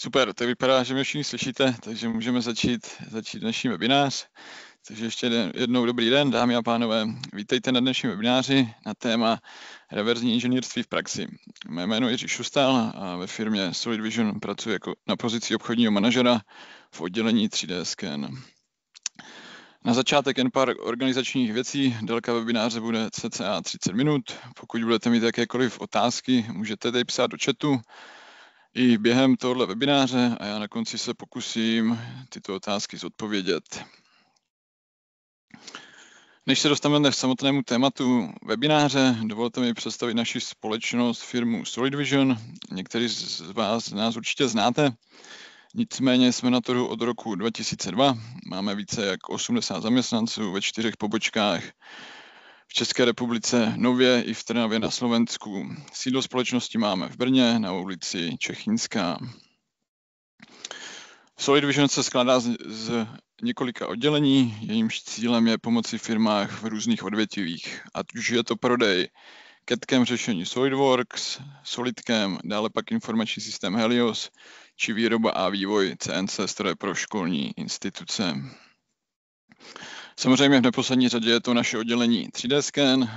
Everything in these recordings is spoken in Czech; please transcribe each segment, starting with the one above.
Super, to vypadá, že mě všichni slyšíte, takže můžeme začít dnešní webinář. Takže ještě jednou dobrý den, dámy a pánové. Vítejte na dnešním webináři na téma reverzní inženýrství v praxi. Mé jméno je Jiří Šustal a ve firmě Solid Vision pracuji jako na pozici obchodního manažera v oddělení 3D Scan. Na začátek jen pár organizačních věcí. Délka webináře bude cca 30 minut. Pokud budete mít jakékoliv otázky, můžete tady psát do chatu i během tohoto webináře a já na konci se pokusím tyto otázky zodpovědět. Než se dostaneme k samotnému tématu webináře, dovolte mi představit naši společnost, firmu Solid Vision. Někteří z vás nás určitě znáte, nicméně jsme na trhu od roku 2002. Máme více jak 80 zaměstnanců ve 4 pobočkách v České republice, Nově i v Trnavě na Slovensku. Sídlo společnosti máme v Brně na ulici Čechýnská. Solid Vision se skládá z několika oddělení, jejímž cílem je pomoci firmách v různých odvětvích, ať už je to prodej CAD/CAM řešení SolidWorks, SolidCAM, dále pak informační systém Helios, či výroba a vývoj CNC stroje pro školní instituce. Samozřejmě v neposlední řadě je to naše oddělení 3D Scan.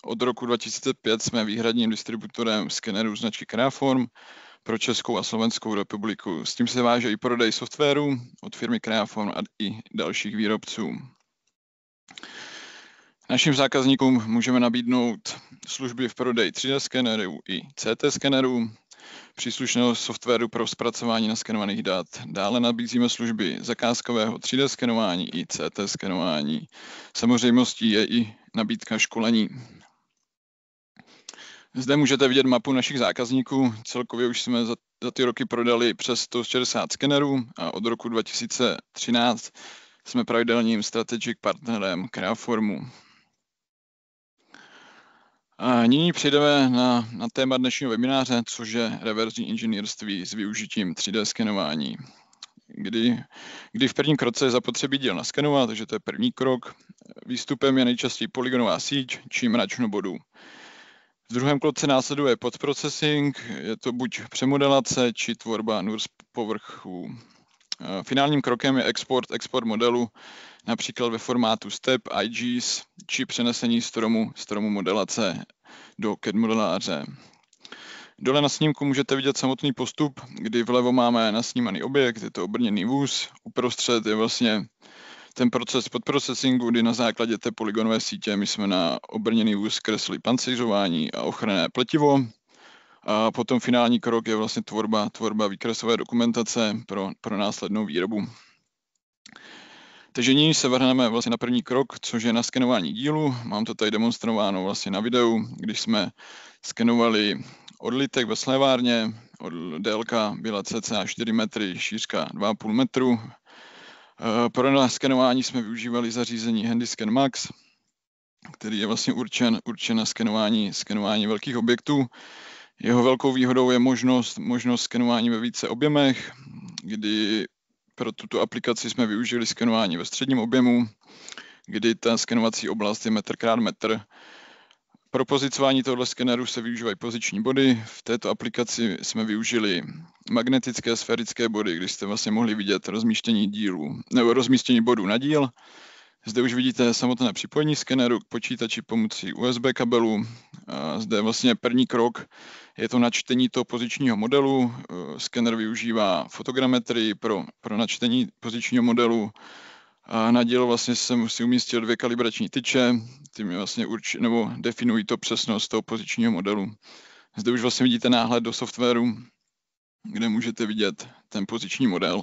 Od roku 2005 jsme výhradním distributorem skenerů značky Creaform pro Českou a Slovenskou republiku. S tím se váže i prodej softwaru od firmy Creaform a i dalších výrobců. Našim zákazníkům můžeme nabídnout služby v prodeji 3D skenerů i CT skenerů, příslušného softwaru pro zpracování naskenovaných dat. Dále nabízíme služby zakázkového 3D skenování i CT skenování. Samozřejmostí je i nabídka školení. Zde můžete vidět mapu našich zákazníků. Celkově už jsme za ty roky prodali přes 160 skenerů a od roku 2013 jsme pravidelným strategic partnerem Creaformu. A nyní přejdeme na téma dnešního webináře, což je reverzní inženýrství s využitím 3D skenování. Kdy v prvním kroce je zapotřebí díl naskenovat, takže to je první krok. Výstupem je nejčastěji polygonová síť či mračno bodů. V druhém kroce následuje podprocessing, je to buď přemodelace či tvorba NURS povrchů. Finálním krokem je export modelu, například ve formátu STEP, IGs, či přenesení stromu modelace do CAD modeláře. Dole na snímku můžete vidět samotný postup, kdy vlevo máme nasnímaný objekt, je to obrněný vůz, uprostřed je vlastně ten proces podprocesingu, kdy na základě té polygonové sítě my jsme na obrněný vůz kreslili pancířování a ochranné pletivo. A potom finální krok je vlastně tvorba výkresové dokumentace pro následnou výrobu. Takže nyní se vrhneme vlastně na první krok, což je naskenování dílu. Mám to tady demonstrováno vlastně na videu, když jsme skenovali odlitek ve slévárně, délka byla cca 4 metry, šířka 2,5 metru. Pro naskenování jsme využívali zařízení HandyScan Max, který je vlastně určen na skenování velkých objektů. Jeho velkou výhodou je možnost skenování ve více objemech, kdy pro tuto aplikaci jsme využili skenování ve středním objemu, kdy ta skenovací oblast je metr krát metr. Pro pozicování tohoto skeneru se využívají poziční body. V této aplikaci jsme využili magnetické sférické body, kdy jste vlastně mohli vidět rozmístění bodů na díl. Zde už vidíte samotné připojení skeneru k počítači pomocí USB kabelu. A zde vlastně první krok je to načtení toho pozičního modelu. Skener využívá fotogrametrii pro načtení pozičního modelu. A na díl vlastně se musí umístit 2 kalibrační tyče, ty vlastně definují to přesnost toho pozičního modelu. Zde už vlastně vidíte náhled do softwaru, kde můžete vidět ten poziční model.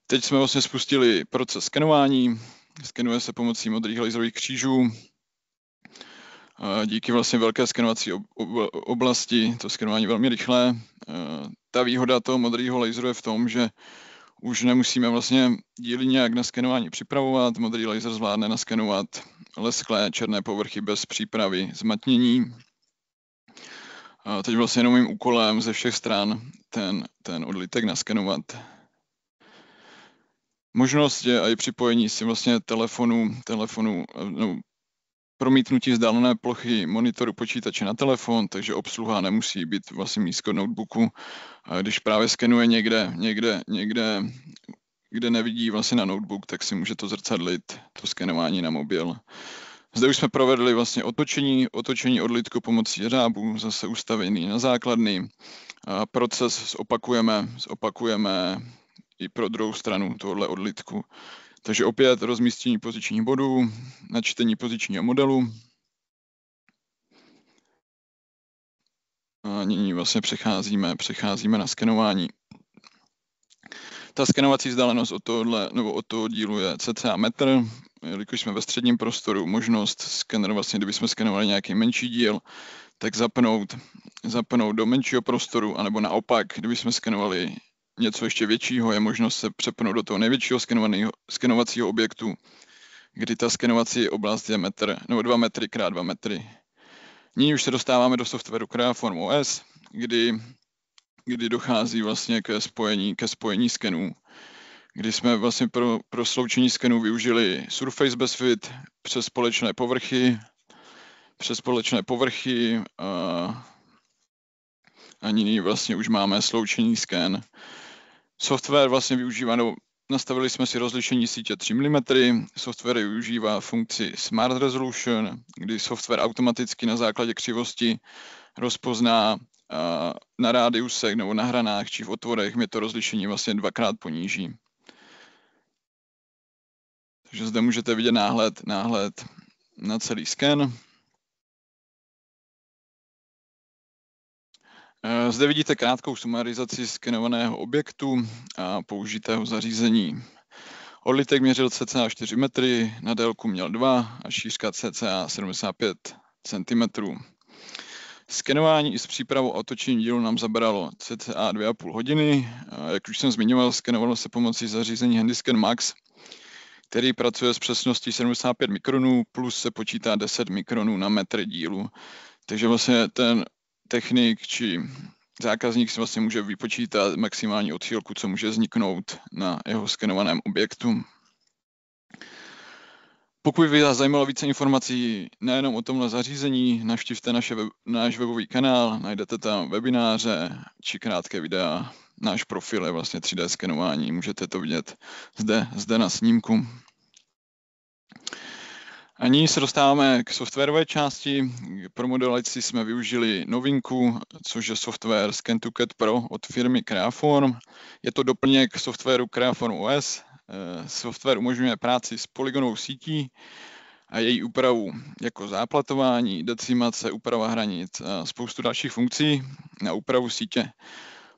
Teď jsme vlastně spustili proces skenování. Skenuje se pomocí modrých laserových křížů. Díky vlastně velké skenovací oblasti to skenování je velmi rychlé. Ta výhoda toho modrého laseru je v tom, že už nemusíme vlastně díly nějak na skenování připravovat. Modrý laser zvládne naskenovat lesklé černé povrchy bez přípravy zmatnění. Teď vlastně jenom mým úkolem ze všech stran ten odlitek naskenovat. Možnost je i připojení si vlastně telefonu promítnutí vzdálené plochy monitoru počítače na telefon, takže obsluha nemusí být vlastně místo notebooku. A když právě skenuje někde, kde nevidí vlastně na notebook, tak si může to zrcadlit, to skenování na mobil. Zde už jsme provedli vlastně otočení odlitku pomocí jeřábů, zase ustavený na základny. A proces zopakujeme i pro druhou stranu tohoto odlitku. Takže opět rozmístění pozičních bodů, načtení pozičního modelu. A nyní vlastně přecházíme na skenování. Ta skenovací vzdálenost od toho dílu je cca metr, jelikož jsme ve středním prostoru, možnost skener vlastně, kdybychom skenovali nějaký menší díl, tak zapnout do menšího prostoru, anebo naopak, kdybychom skenovali něco ještě většího, je možnost se přepnout do toho největšího skenovacího objektu, kdy ta skenovací oblast je 2 metry x 2 metry. Nyní už se dostáváme do softwaru Creaform OS, kdy dochází vlastně ke spojení skenů, kdy jsme vlastně pro sloučení skenů využili Surface Bezfit přes společné povrchy a nyní vlastně už máme sloučený sken. Software vlastně využívá, nastavili jsme si rozlišení sítě 3 mm, software využívá funkci Smart Resolution, kdy software automaticky na základě křivosti rozpozná na rádiusech nebo na hranách či v otvorech, mě to rozlišení vlastně 2x poníží. Takže zde můžete vidět náhled na celý sken. Zde vidíte krátkou sumarizaci skenovaného objektu a použitého zařízení. Odlitek měřil cca 4 metry, na délku měl 2 a šířka cca 75 cm. Skenování i s přípravou a otočením dílu nám zabralo cca 2,5 hodiny. Jak už jsem zmiňoval, skenovalo se pomocí zařízení HandyScan Max, který pracuje s přesností 75 mikronů, plus se počítá 10 mikronů na metr dílu. Takže vlastně ten technik či zákazník si vlastně může vypočítat maximální odchylku, co může vzniknout na jeho skenovaném objektu. Pokud by vás zajímalo více informací nejenom o tomhle zařízení, navštivte náš webový kanál, najdete tam webináře či krátké videa. Náš profil je vlastně 3D skenování, můžete to vidět zde na snímku. A nyní se dostáváme k softwarové části. Pro modelaci jsme využili novinku, což je software Scan2CAD Pro od firmy Creaform. Je to doplněk softwaru Creaform OS. Software umožňuje práci s polygonovou sítí a její úpravu jako záplatování, decimace, úprava hranic a spoustu dalších funkcí na úpravu sítě.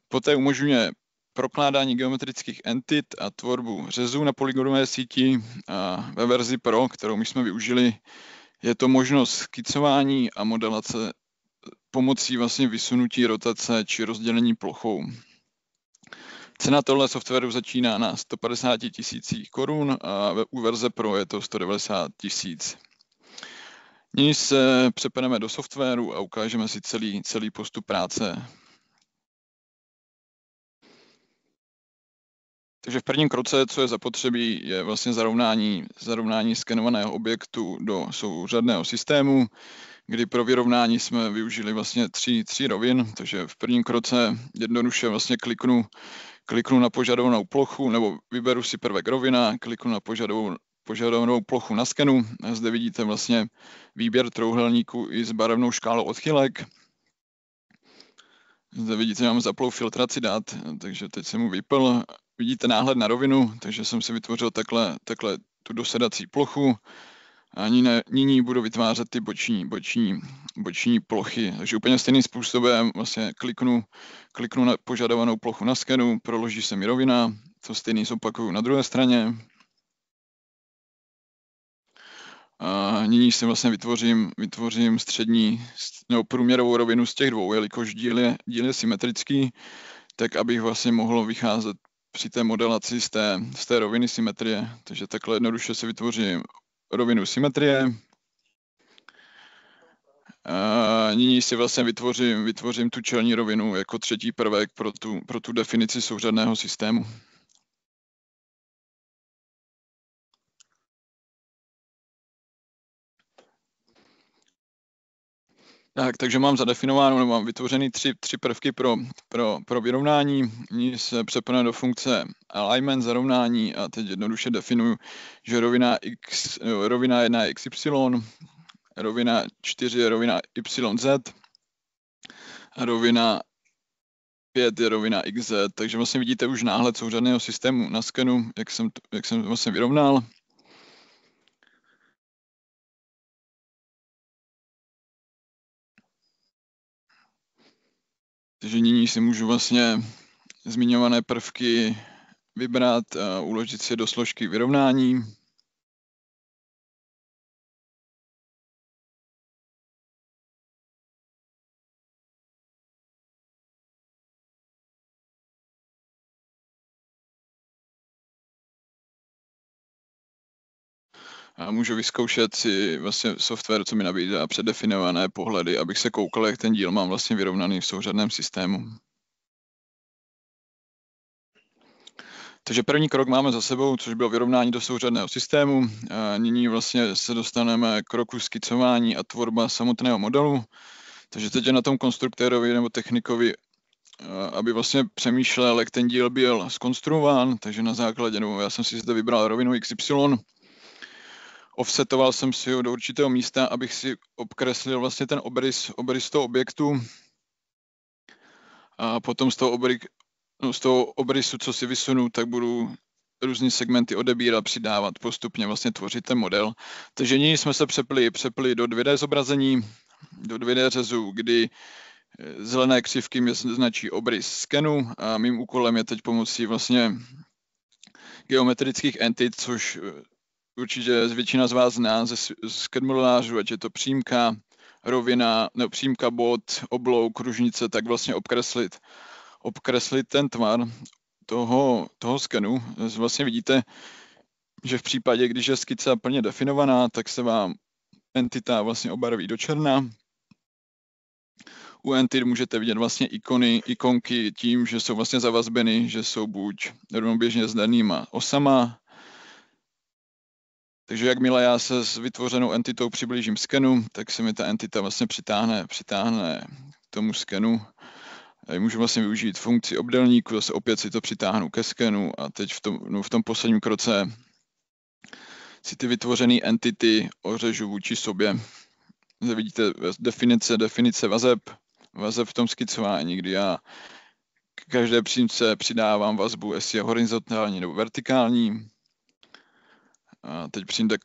Poté umožňuje prokládání geometrických entit a tvorbu řezů na polygonové síti. A ve verzi Pro, kterou my jsme využili, je to možnost skicování a modelace pomocí vlastně vysunutí, rotace či rozdělení plochou. Cena tohle softwaru začíná na 150 000 korun a u verze Pro je to 190 000. Nyní se přepeneme do softwaru a ukážeme si celý postup práce. Takže v prvním kroce, co je zapotřebí, je vlastně zarovnání skenovaného objektu do souřadného systému, kdy pro vyrovnání jsme využili vlastně tří rovin, takže v prvním kroce jednoduše vlastně kliknu na požadovanou plochu, nebo vyberu si prvek rovina, kliknu na požadovanou plochu na skenu. A zde vidíte vlastně výběr trojúhelníků i s barevnou škálou odchylek. Zde vidíte, mám zaplou filtraci dat, takže teď jsem mu vypl. Vidíte náhled na rovinu, takže jsem si vytvořil takhle tu dosedací plochu. A nyní budu vytvářet ty boční plochy. Takže úplně stejným způsobem vlastně kliknu na požadovanou plochu na skenu, proloží se mi rovina, to stejný zopakuju na druhé straně. A nyní si vlastně vytvořím průměrovou rovinu z těch dvou, jelikož díl je symetrický, tak abych vlastně mohl vycházet při té modelaci z té roviny symetrie. Takže takhle jednoduše si vytvořím rovinu symetrie. A nyní si vlastně vytvořím tu čelní rovinu jako třetí prvek pro tu definici souřadného systému. Takže mám zadefinováno, nebo mám vytvořený tři prvky pro vyrovnání. Nyní se přepne do funkce alignment, zarovnání a teď jednoduše definuju, že rovina 1 je xy, rovina 4 je rovina yz a rovina 5 je rovina xz. Takže vlastně vidíte už náhled souřadného systému na skenu, jak jsem vlastně vyrovnal. Takže nyní si můžu vlastně zmiňované prvky vybrat a uložit si do složky vyrovnání. A můžu vyzkoušet si vlastně software, co mi nabídá předdefinované pohledy, abych se koukal, jak ten díl mám vlastně vyrovnaný v souřadném systému. Takže první krok máme za sebou, což bylo vyrovnání do souřadného systému. A nyní vlastně se dostaneme k kroku skicování a tvorba samotného modelu. Takže teď je na tom konstruktorovi nebo technikovi, aby vlastně přemýšlel, jak ten díl byl zkonstruován. Takže na základě, nebo já jsem si zde vybral rovinu XY, offsetoval jsem si ho do určitého místa, abych si obkreslil vlastně ten obrys toho objektu. A potom z toho obrysu, co si vysunu, tak budu různé segmenty odebírat, přidávat, postupně vlastně tvořit ten model. Takže nyní jsme se přepli do 2D zobrazení, do 2D řezu, kdy zelené křivky mě značí obrys skenu a mým úkolem je teď pomocí vlastně geometrických entit, což určitě většina z vás zná ze CAD modelářů, ať je to přímka, rovina, nebo přímka, bod, oblouk, kružnice, tak vlastně obkreslit ten tvar toho skenu. Vlastně vidíte, že v případě, když je skica plně definovaná, tak se vám entita vlastně obarví do černa. U entit můžete vidět vlastně ikonky tím, že jsou vlastně zavazbeny, že jsou buď rovnoběžně s danýma osama. Takže jakmile já se s vytvořenou entitou přiblížím skenu, tak se mi ta entita vlastně přitáhne k tomu skenu. Můžu vlastně využít funkci obdélníku, zase opět si to přitáhnu ke skenu a teď v tom posledním kroce si ty vytvořené entity ořežu vůči sobě. Zde vidíte definice vazeb v tom skicování, kdy já k každé přímce přidávám vazbu, jestli je horizontální nebo vertikální. A teď přijde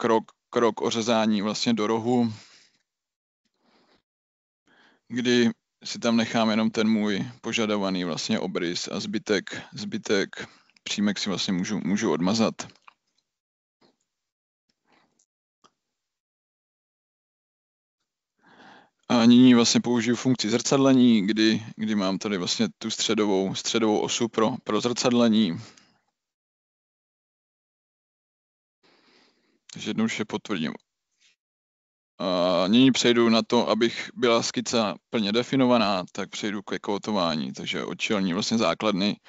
krok ořezání vlastně do rohu, kdy si tam nechám jenom ten můj požadovaný vlastně obrys a zbytek přímek si vlastně můžu odmazat. A nyní vlastně použiju funkci zrcadlení, kdy mám tady vlastně tu středovou osu pro zrcadlení. Takže jednoduše potvrdím. A nyní přejdu na to, abych byla skica plně definovaná, tak přejdu ke kódování. Takže od čelní vlastně základny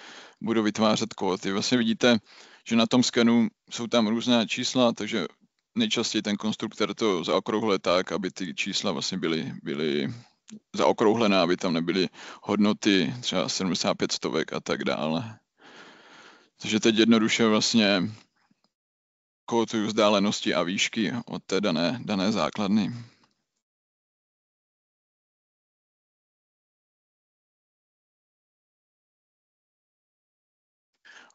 budu vytvářet kód. Vlastně vidíte, že na tom skenu jsou tam různá čísla, takže nejčastěji ten konstruktor to zaokrouhluje tak, aby ty čísla vlastně byly zaokrouhlené, aby tam nebyly hodnoty třeba 75 stovek a tak dále. Takže teď jednoduše vlastně kóduju vzdálenosti a výšky od té dané základny.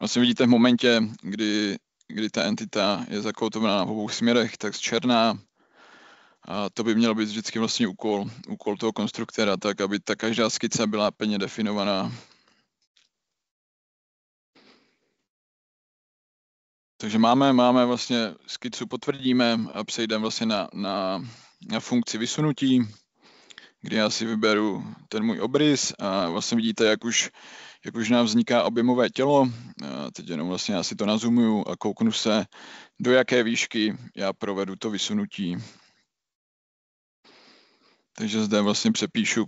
Vlastně vidíte v momentě, kdy ta entita je zakódovaná v obou směrech, tak černá. A to by měl být vždycky vlastně úkol toho konstruktora, tak aby ta každá skica byla plně definovaná. Takže máme vlastně skicu potvrdíme a přejdeme vlastně na funkci vysunutí, kdy já si vyberu ten můj obrys a vlastně vidíte, jak už nám vzniká objemové tělo. A teď jenom vlastně já si to nazumuju a kouknu se, do jaké výšky já provedu to vysunutí. Takže zde vlastně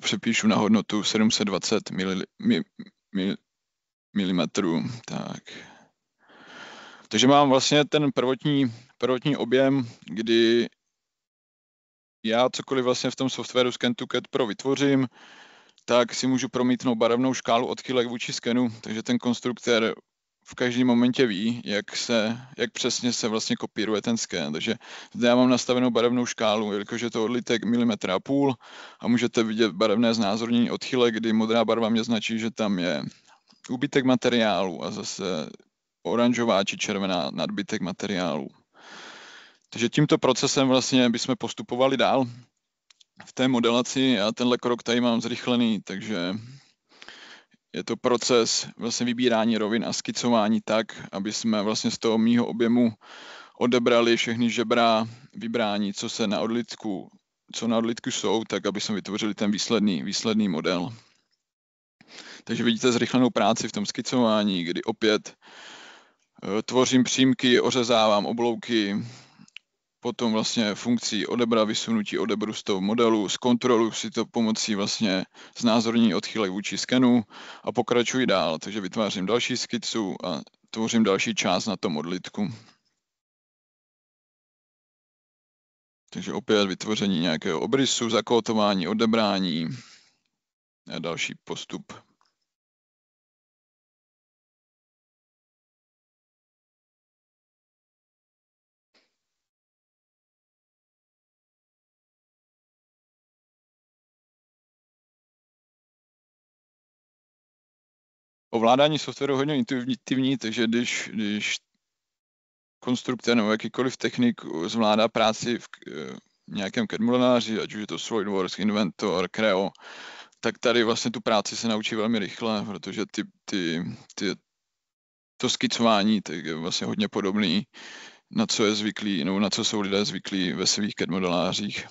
přepíšu na hodnotu 720 mm. Tak. Takže mám vlastně ten prvotní objem, kdy já cokoliv vlastně v tom softwaru Scan2CAD Pro vytvořím, tak si můžu promítnout barevnou škálu odchylek vůči skenu, takže ten konstruktér v každém momentě ví, jak přesně se vlastně kopíruje ten sken. Takže zde já mám nastavenou barevnou škálu, jelikož je to odlitek 1,5 mm a můžete vidět barevné znázornění odchylek, kdy modrá barva mě značí, že tam je úbytek materiálu a zase oranžová či červená nadbytek materiálu. Takže tímto procesem vlastně bychom postupovali dál v té modelaci. Já tenhle krok tady mám zrychlený, takže je to proces vlastně vybírání rovin a skicování tak, aby jsme vlastně z toho mýho objemu odebrali všechny žebra, vybrání, co na odlitku jsou, tak aby jsme vytvořili ten výsledný model. Takže vidíte zrychlenou práci v tom skicování, kdy opět tvořím přímky, ořezávám oblouky, potom vlastně funkcí odebra, vysunutí odebru z toho modelu, zkontroluji si to pomocí vlastně znázornění odchylek vůči skenu a pokračuji dál. Takže vytvářím další skicu a tvořím další část na tom odlitku. Takže opět vytvoření nějakého obrysu, zakótování, odebrání a další postup. Ovládání softwaru je hodně intuitivní, takže když konstruktér nebo jakýkoliv technik zvládá práci v nějakém CAD modeláři, ať už je to SolidWorks, Inventor, Creo, tak tady vlastně tu práci se naučí velmi rychle, protože to skicování je vlastně hodně podobný, na co je zvyklý, nebo na co jsou lidé zvyklí ve svých CAD modelářích.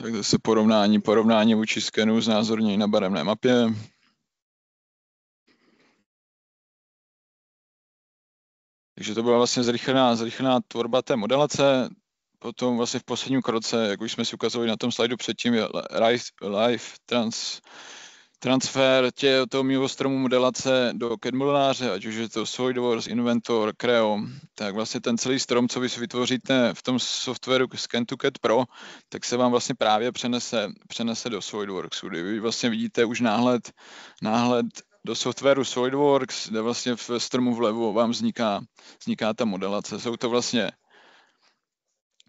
Tak zase porovnání vůči skenu znázornění na barevné mapě. Takže to byla vlastně zrychlená tvorba té modelace. Potom vlastně v posledním kroce, jak už jsme si ukazovali na tom slajdu předtím, je live transfer toho mýho stromu modelace do CAD modeláře, ať už je to SolidWorks, Inventor, Creo, tak vlastně ten celý strom, co vy si vytvoříte v tom softwaru Scan2CAD Pro, tak se vám vlastně právě přenese do SolidWorksu, kdy vy vlastně vidíte už náhled do softwaru SolidWorks, kde vlastně v stromu vlevo vám vzniká ta modelace. Jsou to vlastně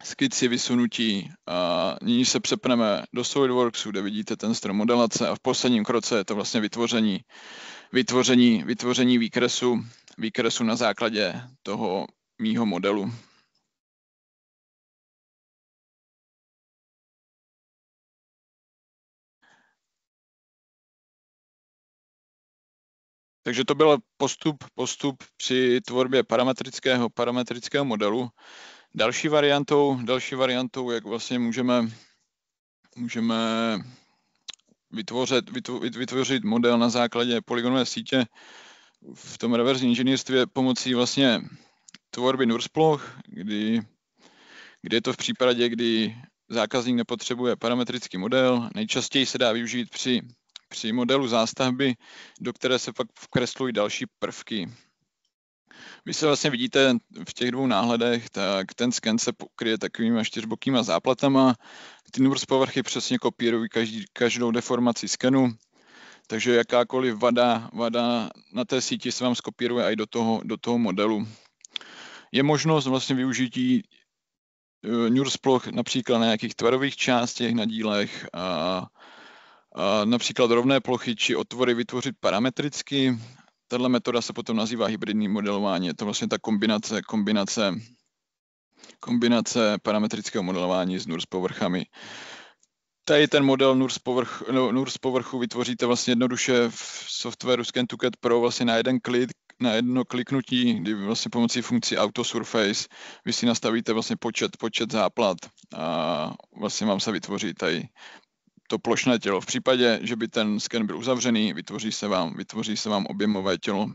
skici, vysunutí a nyní se přepneme do SolidWorksu, kde vidíte ten strom modelace a v posledním kroce je to vlastně vytvoření výkresu na základě toho mýho modelu. Takže to byl postup při tvorbě parametrického modelu. Další variantou, jak vlastně můžeme vytvořit model na základě polygonové sítě v tom reverzním inženýrství pomocí vlastně tvorby NURS-ploch, kdy je to v případě, kdy zákazník nepotřebuje parametrický model. Nejčastěji se dá využít při modelu zástavby, do které se pak vkreslují další prvky. Vy se vlastně vidíte v těch dvou náhledech, tak ten sken se pokryje takovýma čtyřbokýma záplatama. Ty NURS povrchy přesně kopírují každou deformaci skenu, takže jakákoliv vada na té síti se vám skopíruje i do toho modelu. Je možnost vlastně využití NURS ploch například na nějakých tvarových částech na dílech a například rovné plochy či otvory vytvořit parametricky. Tato metoda se potom nazývá hybridní modelování. Je to vlastně ta kombinace parametrického modelování s NURS povrchami. Tady ten model NURS povrchu vytvoříte vlastně jednoduše v softwaru Scan2CAD Pro vlastně na jedno kliknutí, kdy vlastně pomocí funkcí Auto Surface vy si nastavíte vlastně počet záplat a vlastně vám se vytvoří tady to plošné tělo. V případě, že by ten sken byl uzavřený, vytvoří se vám objemové tělo.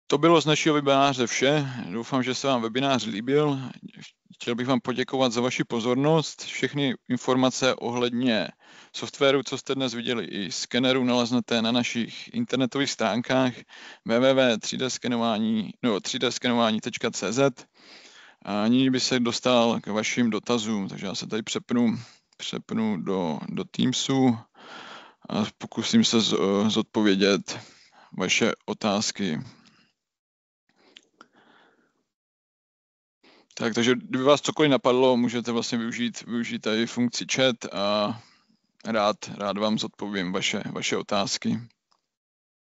To bylo z našeho webináře vše. Doufám, že se vám webinář líbil. Chtěl bych vám poděkovat za vaši pozornost. Všechny informace ohledně softwaru, co jste dnes viděli, i skeneru, naleznete na našich internetových stránkách www.3dskenování.cz. A nyní by se dostal k vašim dotazům, takže já se tady přepnu do Teamsu a pokusím se zodpovědět vaše otázky. Tak, takže kdyby vás cokoliv napadlo, můžete vlastně využít tady funkci chat a rád vám zodpovím vaše otázky.